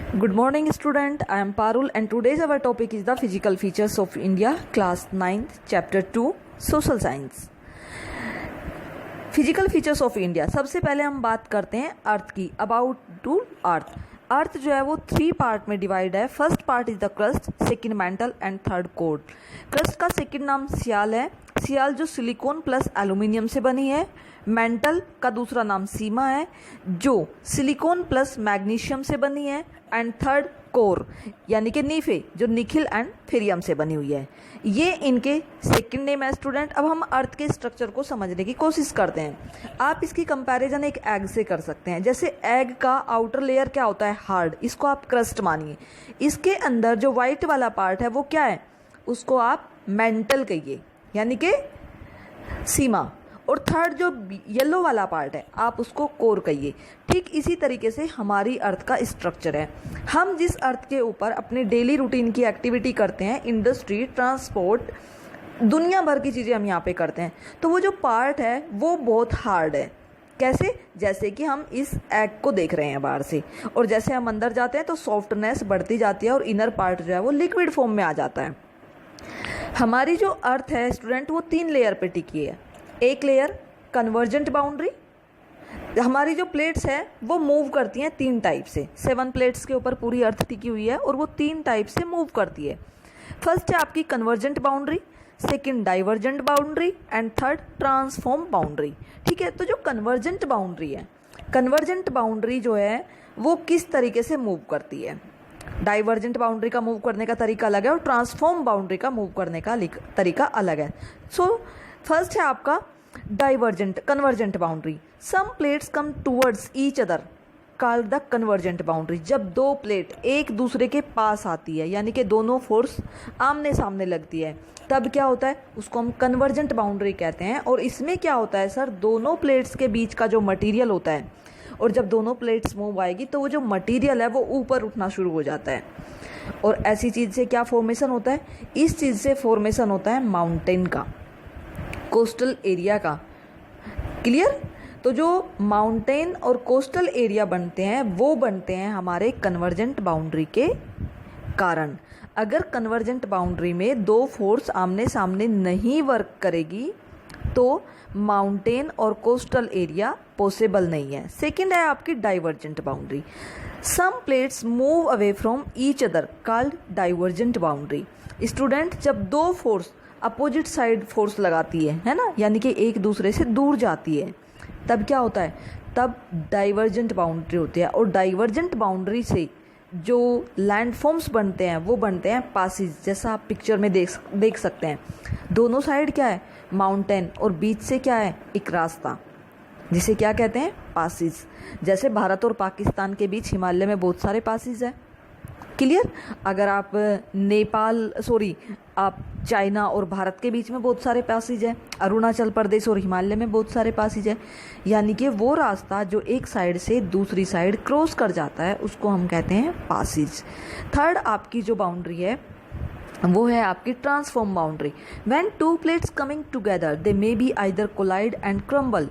Good morning student, I am Parul and today's our topic is the physical features of India, class 9th, chapter 2, social science. Physical features of India. सबसे पहले हम बात करते हैं अर्थ की। About to earth. अर्थ जो है वो 3 पार्ट में डिवाइड है। First part is the crust, second mental and third core. Crust का सेकंड नाम सियाल है। सियाल जो सिलिकॉन प्लस एल्यूमिनियम से बनी है। मेंटल का दूसरा नाम सीमा है जो सिलिकॉन प्लस मैग्नीशियम से बनी है। एंड थर्ड कोर यानी कि नीफे जो निखिल एंड फेरियम से बनी हुई है। ये इनके सेकंड नेम है स्टूडेंट। अब हम अर्थ के स्ट्रक्चर को समझने की कोशिश करते हैं। आप इसकी कंपैरिजन एक एग से कर सकते हैं। जैसे एग का आउटर लेयर क्या होता है, हार्ड, इसको आप क्रस्ट मानिए। इसके अंदर जो वाइट वाला पार्ट है वो क्या है, उसको आप मेंटल कहिए यानी कि सीमा। और थर्ड जो येलो वाला पार्ट है आप उसको कोर कहिए। ठीक इसी तरीके से हमारी अर्थ का स्ट्रक्चर है। हम जिस अर्थ के ऊपर अपने डेली रूटीन की एक्टिविटी करते हैं, इंडस्ट्री, ट्रांसपोर्ट, दुनिया भर की चीज़ें हम यहाँ पे करते हैं, तो वो जो पार्ट है वो बहुत हार्ड है। कैसे? जैसे कि हम इस एग को देख रहे हैं बाहर से, और जैसे हम अंदर जाते हैं तो सॉफ्टनेस बढ़ती जाती है और इनर पार्ट जो है वो लिक्विड फॉर्म में आ जाता है। हमारी जो अर्थ है स्टूडेंट वो 3 लेयर पे टिकी है। एक लेयर कन्वर्जेंट बाउंड्री। हमारी जो प्लेट्स है वो मूव करती हैं 3 टाइप से। 7 प्लेट्स के ऊपर पूरी अर्थ टिकी हुई है और वो 3 टाइप से मूव करती है। फर्स्ट है आपकी convergent boundary, second divergent boundary and third transform boundary. ठीक है, तो जो कन्वर्जेंट बाउंड्री है, कन्वर्जेंट बाउंड्री जो है वो किस तरीके से मूव करती है। डाइवर्जेंट बाउंड्री का मूव करने का तरीका अलग है और ट्रांसफॉर्म बाउंड्री का मूव करने का तरीका अलग है। सो फर्स्ट है आपका divergent convergent boundary. Some plates come towards each other called the convergent boundary. जब 2 प्लेट एक दूसरे के पास आती है यानी कि दोनों फोर्स आमने सामने लगती है, तब क्या होता है, उसको हम कन्वर्जेंट बाउंड्री कहते हैं। और इसमें क्या होता है सर, दोनों प्लेट्स के बीच का जो मटीरियल होता है, और जब दोनों प्लेट्स मूव आएगी तो वो जो मटीरियल है वो ऊपर उठना शुरू हो जाता है। और ऐसी चीज़ से क्या फॉर्मेशन होता है, इस चीज़ से फॉर्मेशन होता है माउंटेन का, कोस्टल एरिया का। क्लियर? तो जो माउंटेन और कोस्टल एरिया बनते हैं वो बनते हैं हमारे कन्वर्जेंट बाउंड्री के कारण। अगर कन्वर्जेंट बाउंड्री में 2 फोर्स आमने सामने नहीं वर्क करेगी तो माउंटेन और कोस्टल एरिया पॉसिबल नहीं है। सेकंड है आपकी divergent boundary. Some plates move away from each other called divergent boundary. Student, जब 2 फोर्स अपोजिट साइड फोर्स लगाती है ना, यानी कि एक दूसरे से दूर जाती है, तब क्या होता है, तब डाइवर्जेंट बाउंड्री होती है। और डाइवर्जेंट बाउंड्री से जो लैंडफॉर्म्स बनते हैं वो बनते हैं पासिज। जैसा आप पिक्चर में देख सकते हैं, दोनों साइड क्या है, माउंटेन, और बीच से क्या है, एक रास्ता, जिसे क्या कहते हैं, पासिज। जैसे भारत और पाकिस्तान के बीच हिमालय में बहुत सारे पासिज है। क्लियर? अगर आप आप चाइना और भारत के बीच में बहुत सारे पासिज है। अरुणाचल प्रदेश और हिमालय में बहुत सारे पासिज है। यानी कि वो रास्ता जो एक साइड से दूसरी साइड क्रॉस कर जाता है उसको हम कहते हैं पासिज। थर्ड आपकी जो बाउंड्री है वो है आपकी transform boundary. When 2 plates coming together they may be either collide and crumble,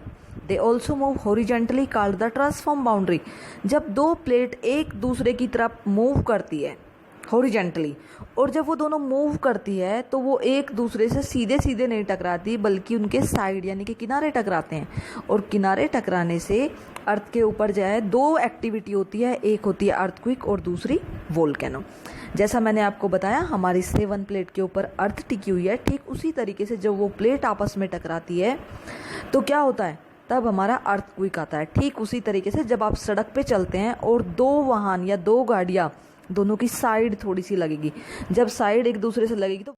they also move horizontally called the transform boundary. जब 2 प्लेट एक दूसरे की तरफ मूव करती है हॉरिजेंटली, और जब वो दोनों मूव करती है तो वो एक दूसरे से सीधे सीधे नहीं टकराती बल्कि उनके साइड यानी कि किनारे टकराते हैं। और किनारे टकराने से अर्थ के ऊपर जो है 2 एक्टिविटी होती है, एक होती है अर्थक्वेक और दूसरी वोल्केनो। जैसा मैंने आपको बताया हमारी 7 प्लेट के ऊपर अर्थ टिकी हुई है, ठीक उसी तरीके से जब वो प्लेट आपस में टकराती है तो क्या होता है, तब हमारा अर्थक्वेक आता है। ठीक उसी तरीके से जब आप सड़क पे चलते हैं और 2 वाहन या 2 गाड़ियाँ दोनों की साइड थोड़ी सी लगेगी, जब साइड एक दूसरे से लगेगी तो